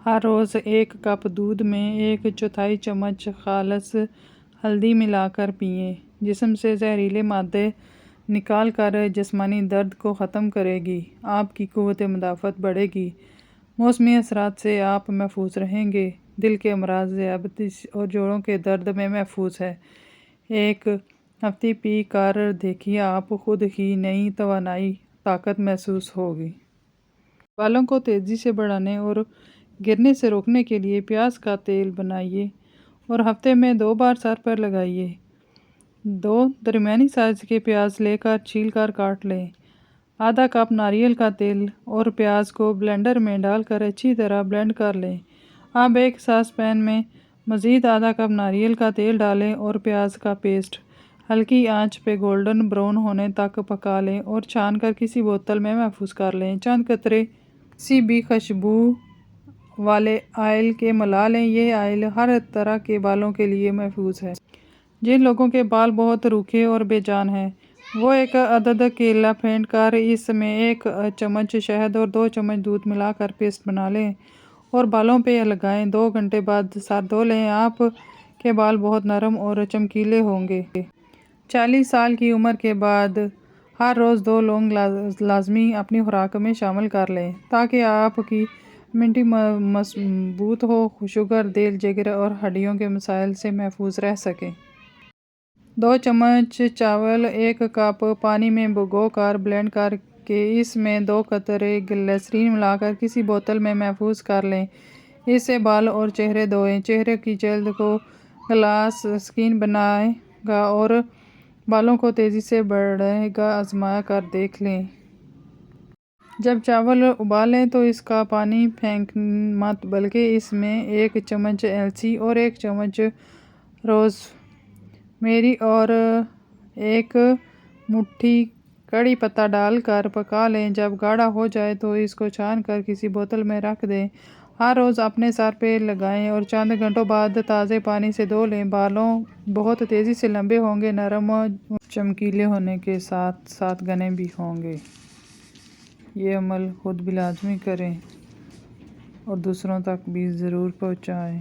ہر روز 1 cup دودھ میں 1/4 چمچ خالص ہلدی ملا کر پئیں۔ جسم سے زہریلے مادے نکال کر جسمانی درد کو ختم کرے گی۔ آپ کی قوت مدافعت بڑھے گی۔ موسمی اثرات سے آپ محفوظ رہیں گے۔ دل کے امراض، ذیابیطس اور جوڑوں کے درد میں محفوظ ہے۔ 1 ہفتے پی کر دیکھیے، آپ خود ہی نئی توانائی، طاقت محسوس ہوگی۔ بالوں کو تیزی سے بڑھانے اور گرنے سے روکنے کے لیے پیاز کا تیل بنائیے اور ہفتے میں 2 بار سر پر لگائیے۔ 2 درمیانی سائز کے پیاز لے کر چھیل کر کاٹ لیں۔ آدھا کپ ناریل کا تیل اور پیاز کو بلینڈر میں ڈال کر اچھی طرح بلینڈ کر لیں۔ اب ایک ساس پین میں مزید آدھا کپ ناریل کا تیل ڈالیں اور پیاز کا پیسٹ ہلکی آنچ پہ گولڈن براؤن ہونے تک پکا لیں اور چھان کر کسی بوتل میں محفوظ کر لیں۔ چند قطرے کسی بھی خوشبو والے آئل کے ملا لیں۔ یہ آئل ہر طرح کے بالوں کے لیے محفوظ ہے۔ جن لوگوں کے بال بہت روکھے اور بے جان ہیں، وہ 1 عدد کیلا پھینٹ کر اس میں 1 چمچ شہد اور 2 چمچ دودھ ملا کر پیسٹ بنا لیں اور بالوں پہ لگائیں۔ 2 گھنٹے بعد سر دھو لیں۔ آپ کے بال بہت نرم اور چمکیلے ہوں گے۔ 40 سال کی عمر کے بعد ہر روز 2 لونگ لازمی اپنی خوراک میں شامل کر لیں تاکہ آپ کی امیونٹی مضبوط ہو، شوگر، دل، جگر اور ہڈیوں کے مسائل سے محفوظ رہ سکیں۔ 2 چمچ چاول 1 کپ پانی میں بھگو کر بلینڈ کر کے اس میں 2 قطرے گلیسرین ملا کر کسی بوتل میں محفوظ کر لیں۔ اس سے بال اور چہرہ دھوئیں۔ چہرے کی جلد کو گلاس سکن بنائے گا اور بالوں کو تیزی سے بڑھائے گا۔ آزما کر دیکھ لیں۔ جب چاول ابالیں تو اس کا پانی پھینکیں مت بلکہ اس میں 1 چمچ الائچی اور 1 چمچ روز میری اور 1 مٹھی کڑی پتہ ڈال کر پکا لیں۔ جب گاڑھا ہو جائے تو اس کو چھان کر کسی بوتل میں رکھ دیں۔ ہر روز اپنے سر پہ لگائیں اور چند گھنٹوں بعد تازے پانی سے دھو لیں۔ بالوں بہت تیزی سے لمبے ہوں گے، نرم اور چمکیلے ہونے کے ساتھ ساتھ گھنے بھی ہوں گے۔ یہ عمل خود بھی لازمی کریں اور دوسروں تک بھی ضرور پہنچائیں۔